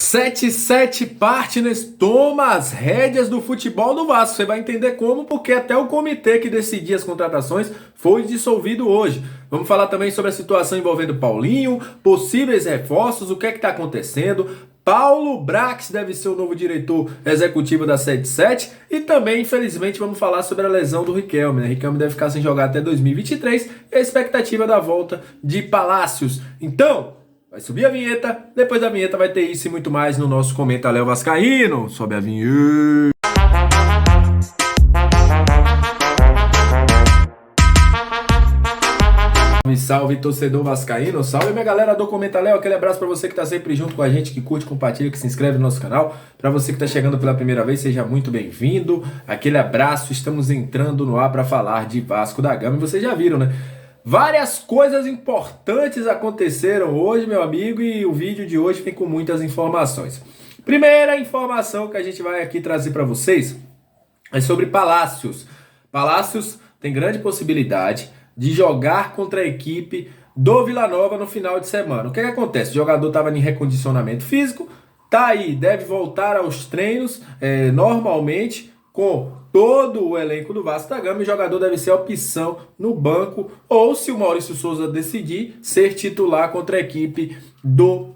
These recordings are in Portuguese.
77 Partners toma as rédeas do futebol do Vasco. Você vai entender como, porque até o comitê que decidia as contratações foi dissolvido hoje. Vamos falar também sobre a situação envolvendo Paulinho, possíveis reforços, o que é que está acontecendo. Paulo Brax deve ser o novo diretor executivo da 77 e também, infelizmente, vamos falar sobre a lesão do Riquelme. Riquelme deve ficar sem jogar até 2023 e a expectativa da volta de Palácios. Então, vai subir a vinheta, depois da vinheta vai ter isso e muito mais no nosso Comenta Léo Vascaíno. Sobe a vinheta. Salve, torcedor vascaíno, salve minha galera do Comenta Léo, aquele abraço pra você que tá sempre junto com a gente, que curte, compartilha, que se inscreve no nosso canal. Pra você que tá chegando pela primeira vez, seja muito bem-vindo, aquele abraço, estamos entrando no ar pra falar de Vasco da Gama, e vocês já viram, né? Várias coisas importantes aconteceram hoje, meu amigo, e o vídeo de hoje vem com muitas informações. Primeira informação que a gente vai aqui trazer pra vocês é sobre Palácios. Palácios tem grande possibilidade de jogar contra a equipe do Vila Nova no final de semana. O que acontece? O jogador estava em recondicionamento físico, tá aí, deve voltar aos treinos normalmente com todo o elenco do Vasco da Gama. O jogador deve ser opção no banco ou, se o Maurício Souza decidir, ser titular contra a equipe do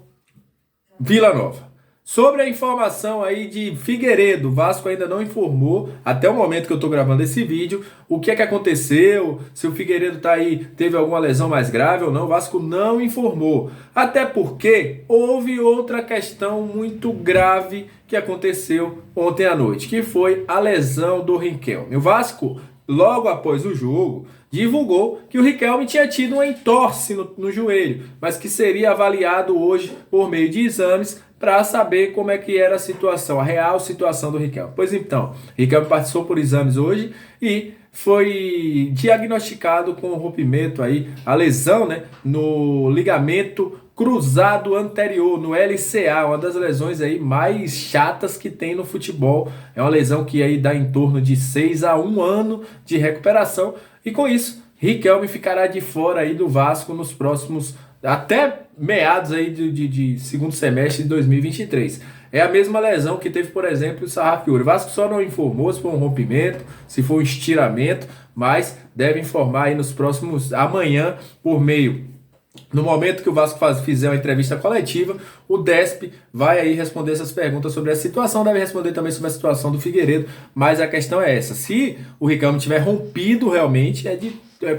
Vila Nova. Sobre a informação aí de Figueiredo, o Vasco ainda não informou, até o momento que eu estou gravando esse vídeo, o que é que aconteceu, se o Figueiredo tá aí, teve alguma lesão mais grave ou não, o Vasco não informou. Até porque houve outra questão muito grave que aconteceu ontem à noite, que foi a lesão do Riquelme. O Vasco, logo após o jogo, divulgou que o Riquelme tinha tido uma entorse no joelho, mas que seria avaliado hoje por meio de exames para saber como é que era a situação, a real situação do Riquelme. Pois então, Riquelme participou por exames hoje e foi diagnosticado com rompimento aí, a lesão, né, no ligamento cruzado anterior, no LCA, uma das lesões aí mais chatas que tem no futebol. É uma lesão que aí dá em torno de 6 a 1 ano de recuperação e com isso, Riquelme ficará de fora aí do Vasco nos próximos, até meados aí de segundo semestre de 2023. É a mesma lesão que teve, por exemplo, o Sarrafiori. O Vasco só não informou se foi um rompimento, se foi um estiramento, mas deve informar aí nos próximos, amanhã, por meio. No momento que o Vasco fizer uma entrevista coletiva, o Desp vai aí responder essas perguntas sobre a situação, deve responder também sobre a situação do Figueiredo, mas a questão é essa: se o Riquelme tiver rompido realmente, é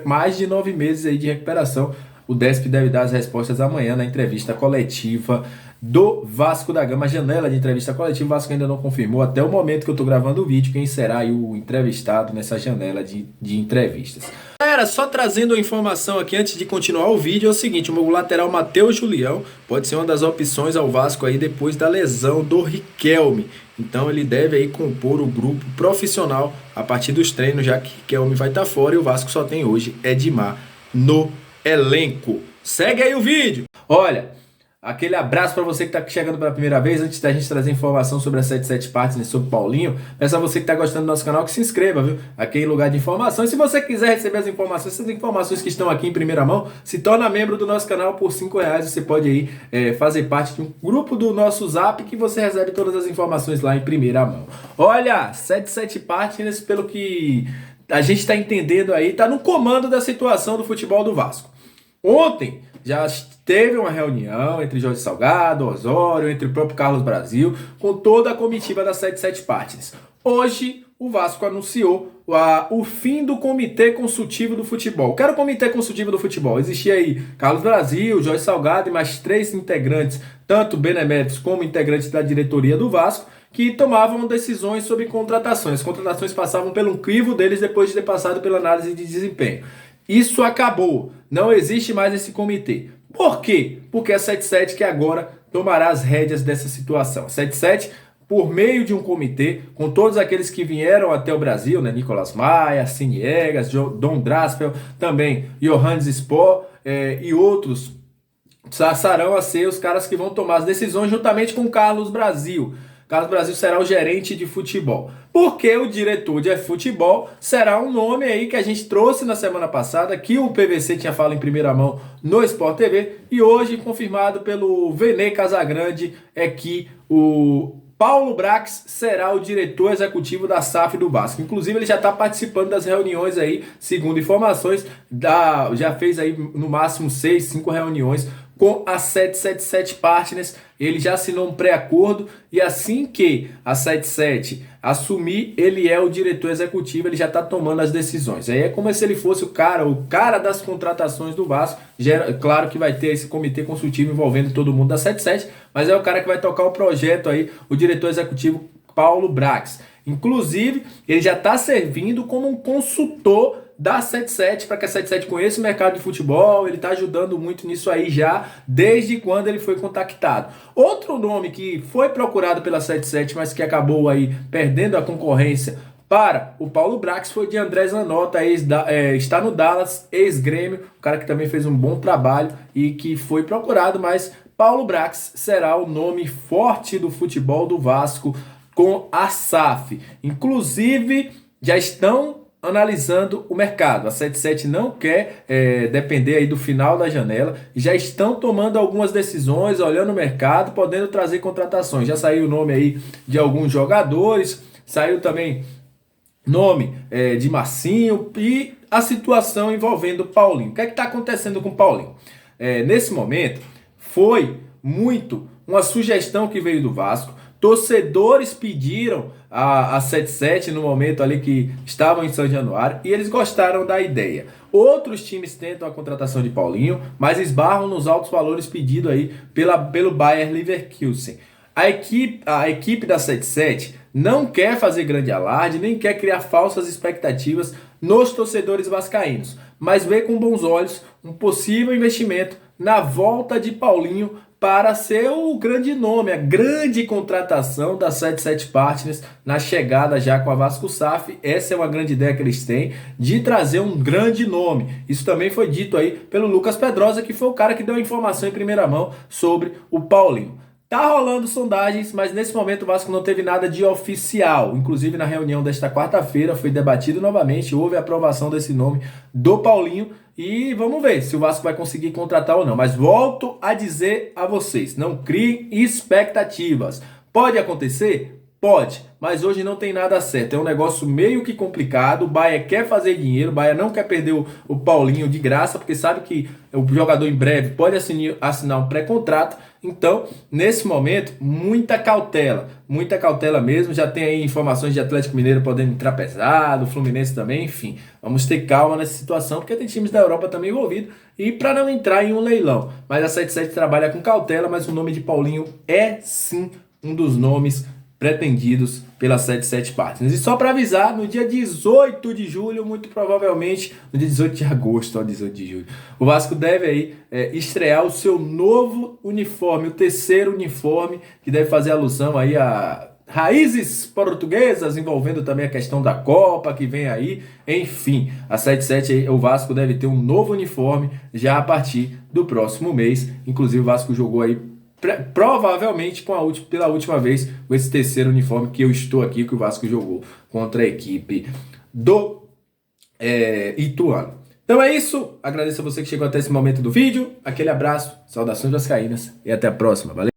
mais de 9 meses aí de recuperação. O Desp deve dar as respostas amanhã na entrevista coletiva do Vasco da Gama. A janela de entrevista coletiva, o Vasco ainda não confirmou até o momento que eu estou gravando o vídeo quem será aí o entrevistado nessa janela de entrevistas. Galera, só trazendo a informação aqui antes de continuar o vídeo, é o seguinte: o meu lateral Matheus Julião pode ser uma das opções ao Vasco aí depois da lesão do Riquelme. Então ele deve aí compor o grupo profissional a partir dos treinos, já que Riquelme vai estar fora e o Vasco só tem hoje Edmar no elenco. Segue aí o vídeo. Olha, aquele abraço para você que está chegando pela primeira vez. Antes da gente trazer informação sobre a 77 Partners, sobre Paulinho, peço a você que está gostando do nosso canal que se inscreva, viu? Aqui em lugar de informação. E se você quiser receber as informações, essas informações que estão aqui em primeira mão, se torna membro do nosso canal por R$5. Você pode aí fazer parte de um grupo do nosso Zap que você recebe todas as informações lá em primeira mão. Olha, 77 Partners, pelo que a gente está entendendo aí, está no comando da situação do futebol do Vasco. Ontem já teve uma reunião entre Jorge Salgado, Osório, entre o próprio Carlos Brasil, com toda a comitiva da 77 Partners. Hoje, o Vasco anunciou o fim do Comitê Consultivo do Futebol. O que era o Comitê Consultivo do Futebol? Existia aí Carlos Brasil, Jorge Salgado e mais 3 integrantes, tanto beneméritos como integrantes da diretoria do Vasco, que tomavam decisões sobre contratações. As contratações passavam pelo crivo deles depois de ter passado pela análise de desempenho. Isso acabou. Não existe mais esse comitê. Por quê? Porque a 77 que agora tomará as rédeas dessa situação. A 77, por meio de um comitê, com todos aqueles que vieram até o Brasil, né? Nicolas Maia, Ciniegas, Dom Draspel, também Johannes Spohr e outros, passarão a ser os caras que vão tomar as decisões juntamente com o Carlos Brasil. Carlos Brasil será o gerente de futebol. Porque o diretor de futebol será um nome aí que a gente trouxe na semana passada, que o PVC tinha falado em primeira mão no Sport TV, e hoje confirmado pelo Vene Casagrande é que o Paulo Brax será o diretor executivo da SAF do Vasco. Inclusive, ele já está participando das reuniões aí, segundo informações, já fez aí no máximo 5 reuniões com a 777 Partners. Ele já assinou um pré-acordo e assim que a 77 assumir, ele é o diretor executivo, ele já está tomando as decisões. Aí é como se ele fosse o cara das contratações do Vasco. Claro que vai ter esse comitê consultivo envolvendo todo mundo da 77, mas é o cara que vai tocar o projeto aí, o diretor executivo Paulo Brax. Inclusive, ele já está servindo como um consultor da 77, para que a 77 conheça o mercado de futebol. Ele está ajudando muito nisso aí já, desde quando ele foi contactado. Outro nome que foi procurado pela 77, mas que acabou aí perdendo a concorrência para o Paulo Brax, foi de André Zanota, está no Dallas, ex-Grêmio, um cara que também fez um bom trabalho e que foi procurado, mas Paulo Brax será o nome forte do futebol do Vasco com a SAF. Inclusive, já estão analisando o mercado. A 77 não quer depender aí do final da janela. Já estão tomando algumas decisões, olhando o mercado, podendo trazer contratações. Já saiu o nome aí de alguns jogadores, saiu também nome de Marcinho e a situação envolvendo o Paulinho. O que é que está acontecendo com o Paulinho? Nesse momento, foi muito uma sugestão que veio do Vasco. Torcedores pediram a 77 no momento ali que estavam em São Januário e eles gostaram da ideia. Outros times tentam a contratação de Paulinho, mas esbarram nos altos valores pedidos aí pelo Bayer Leverkusen. A equipe da 77 não quer fazer grande alarde, nem quer criar falsas expectativas nos torcedores vascaínos, mas vê com bons olhos um possível investimento na volta de Paulinho para ser o grande nome, a grande contratação da 77 Partners na chegada já com a Vasco SAF. Essa é uma grande ideia que eles têm, de trazer um grande nome. Isso também foi dito aí pelo Lucas Pedrosa, que foi o cara que deu a informação em primeira mão sobre o Paulinho. Tá rolando sondagens, mas nesse momento o Vasco não teve nada de oficial. Inclusive na reunião desta quarta-feira foi debatido novamente, houve a aprovação desse nome do Paulinho e vamos ver se o Vasco vai conseguir contratar ou não. Mas volto a dizer a vocês, não criem expectativas. Pode acontecer? Pode, mas hoje não tem nada certo. É um negócio meio que complicado. O Bahia quer fazer dinheiro, o Bahia não quer perder o Paulinho de graça, porque sabe que o jogador em breve pode assinar um pré-contrato. Então, nesse momento, muita cautela mesmo. Já tem aí informações de Atlético Mineiro podendo entrar pesado, Fluminense também, enfim. Vamos ter calma nessa situação, porque tem times da Europa também envolvidos, e para não entrar em um leilão. Mas a 77 trabalha com cautela, mas o nome de Paulinho é sim um dos nomes pretendidos pela 77 Partners. E só para avisar, no dia 18 de julho, muito provavelmente, no dia 18 de agosto, 18 de julho, o Vasco deve aí estrear o seu novo uniforme, o terceiro uniforme, que deve fazer alusão aí a raízes portuguesas, envolvendo também a questão da Copa que vem aí. Enfim, a 77, o Vasco deve ter um novo uniforme já a partir do próximo mês. Inclusive o Vasco jogou aí provavelmente pela última vez com esse terceiro uniforme que eu estou aqui, que o Vasco jogou contra a equipe do Ituano. Então é isso, agradeço a você que chegou até esse momento do vídeo, aquele abraço, saudações vascaínas e até a próxima, valeu!